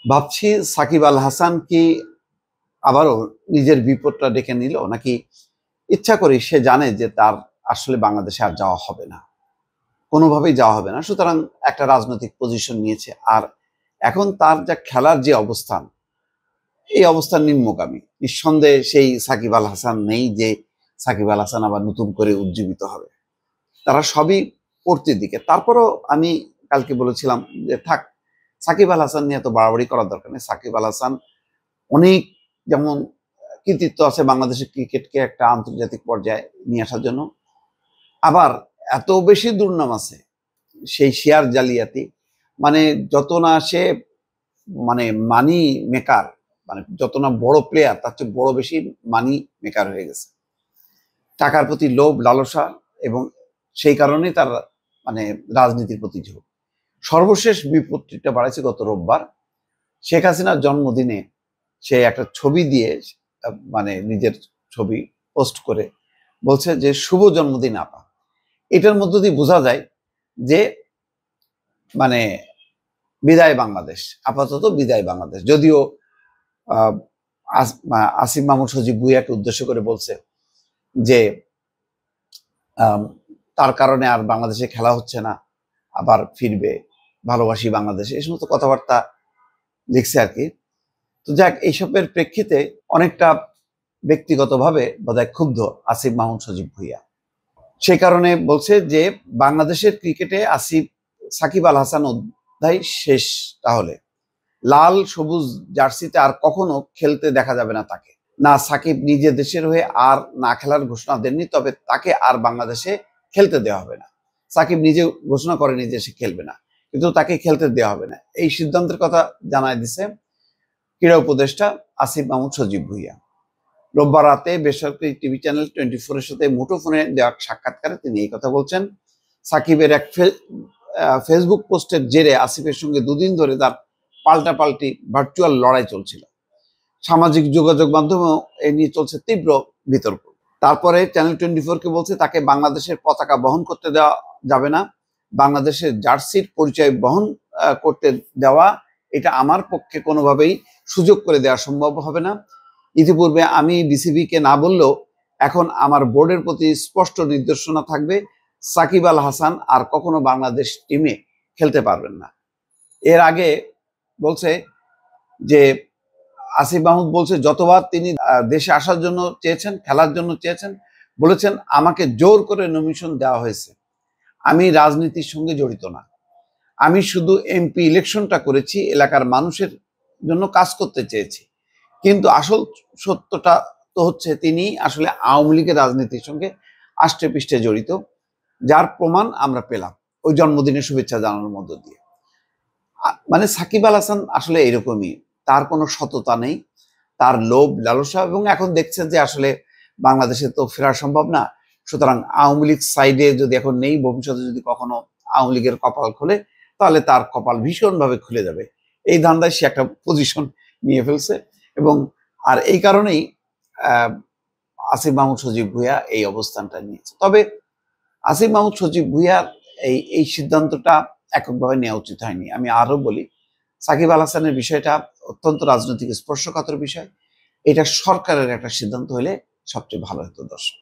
ভাবছি সাকিব আল হাসান কি আবারও নিজের বিপদটা ডেকে নিল, নাকি ইচ্ছা করে সে জানে যে তার আসলে বাংলাদেশে আর যাওয়া হবে না, কোনোভাবেই যাওয়া হবে না, সুতরাং একটা রাজনৈতিক পজিশন নিয়েছে। আর এখন তার যা খেলার যে অবস্থান, এই অবস্থান নিম্নগামী। নিঃসন্দেহে সেই সাকিব আল হাসান নেই যে সাকিব আল হাসান আবার নতুন করে উজ্জীবিত হবে। তারা সবই পড়তির দিকে। তারপরও আমি কালকে বলেছিলাম যে থাক, সাকিব আল হাসান নিয়ে এত বাড়াবাড়ি করার দরকার নেই। সাকিব আল হাসান অনেক, যেমন কৃতিত্ব আছে বাংলাদেশের ক্রিকেটকে একটা আন্তর্জাতিক পর্যায়ে নিয়ে আসার জন্য, আবার এত বেশি দুর্নাম আছে সেই শেয়ার জালিয়াতি, মানে যত না সে মানে মানি মেকার, মানে যত না বড় প্লেয়ার তার চেয়ে বড় বেশি মানি মেকার হয়ে গেছে। টাকার প্রতি লোভ লালসা, এবং সেই কারণেই তার মানে রাজনীতির প্রতি ঝোঁক। সর্বশেষ বিপত্তিটা বাড়াইছে গত রোববার। শেখ হাসিনার জন্মদিনে সে একটা ছবি দিয়ে, মানে নিজের ছবি পোস্ট করে বলছে যে শুভ জন্মদিন আপা। এটার মধ্য দিয়ে বোঝা যায় যে মানে বিদায় বাংলাদেশ, আপাতত বিদায় বাংলাদেশ। যদিও আসিফ মাহমুদ সজীব ভুঁইয়াকে উদ্দেশ্য করে বলছে যে তার কারণে আর বাংলাদেশে খেলা হচ্ছে না, আবার ফিরবে, ভালোবাসি বাংলাদেশে, এই সমস্ত কথাবার্তা লিখছে আর কি। তো যাক, এইসবের প্রেক্ষিতে অনেকটা ব্যক্তিগতভাবে বোধহয় ক্ষুব্ধ আসিফ মাহমুদ সজীব ভুঁইয়া। সেই কারণে বলছে যে বাংলাদেশের ক্রিকেটে সাকিব আল হাসান অধ্যায় শেষ। তাহলে লাল সবুজ জার্সিতে আর কখনো খেলতে দেখা যাবে না তাকে। না, সাকিব নিজে দেশের হয়ে আর না খেলার ঘোষণা দেননি, তবে তাকে আর বাংলাদেশে খেলতে দেওয়া হবে না। সাকিব নিজে ঘোষণা করেনি যে সে খেলবে না, কিন্তু তাকে খেলতে দেওয়া হবে না, এই সিদ্ধান্তের কথা জানায় দিছে ক্রীড়া উপদেষ্টা আসিফ মাহমুদ সজীব ভুঁইয়া। রোববার রাতে বেসরকারি টিভি চ্যানেল 24 এর সাথে মুঠোফোনে দেওয়া সাক্ষাৎকারে তিনি এই কথা বলছেন। সাকিবের এক ফেসবুক পোস্টের জেরে আসিফের সঙ্গে দুদিন ধরে তার পাল্টাপাল্টি ভার্চুয়াল লড়াই চলছিল। সামাজিক যোগাযোগ মাধ্যমেও এ নিয়ে চলছে তীব্র বিতর্ক। তারপরে চ্যানেল 24-কে বলছে তাকে বাংলাদেশের পতাকা বহন করতে দেওয়া যাবে না, বাংলাদেশের জার্সির পরিচয় বহন করতে দেওয়া, এটা আমার পক্ষে কোনোভাবেই সুযোগ করে দেওয়া সম্ভব হবে না। ইতিপূর্বে আমি বিসিবিকে না বললেও এখন আমার বোর্ডের প্রতি স্পষ্ট নির্দেশনা থাকবে, সাকিব আল হাসান আর কখনো বাংলাদেশ টিমে খেলতে পারবেন না। এর আগে বলছে যে আসিফ মাহমুদ বলছে যতবার তিনি দেশে আসার জন্য চেয়েছেন, খেলার জন্য চেয়েছেন, বলেছেন আমাকে জোর করে নমিনেশন দেওয়া হয়েছে, আমি রাজনীতির সঙ্গে জড়িত না, আমি শুধু এমপি ইলেকশনটা করেছি, এলাকার মানুষের জন্য কাজ করতে চেয়েছি। কিন্তু আসল সত্যটা তো হচ্ছে তিনি আসলে আওয়ামী লীগের রাজনীতির সঙ্গে আষ্টে পৃষ্ঠে জড়িত, যার প্রমাণ আমরা পেলাম ওই জন্মদিনের শুভেচ্ছা জানানোর মধ্য দিয়ে। মানে সাকিব আল হাসান আসলে এরকমই, তার কোনো সততা নেই, তার লোভ লালসা, এবং এখন দেখছেন যে আসলে বাংলাদেশে তো ফেরা সম্ভব না, সুতরাং আওয়ামী লীগ সাইডে যদি এখন নেই, ভবিষ্যতে যদি কখনো আওয়ামী লীগের কপাল খোলে তাহলে তার কপাল ভীষণভাবে খুলে যাবে, এই ধান্দায় সে একটা পজিশন নিয়ে ফেলছে। এবং আর এই কারণেই আসিফ মাহমুদ সজীব ভুঁইয়া এই অবস্থানটা নিয়েছে। তবে আসিফ মাহমুদ সজীব ভুঁইয়ার এই সিদ্ধান্তটা এককভাবে নেওয়া উচিত হয়নি। আমি আরো বলি, সাকিব আল হাসানের বিষয়টা অত্যন্ত রাজনৈতিক স্পর্শকাতর বিষয়, এটা সরকারের একটা সিদ্ধান্ত হলে সবচেয়ে ভালো হতো। দর্শক।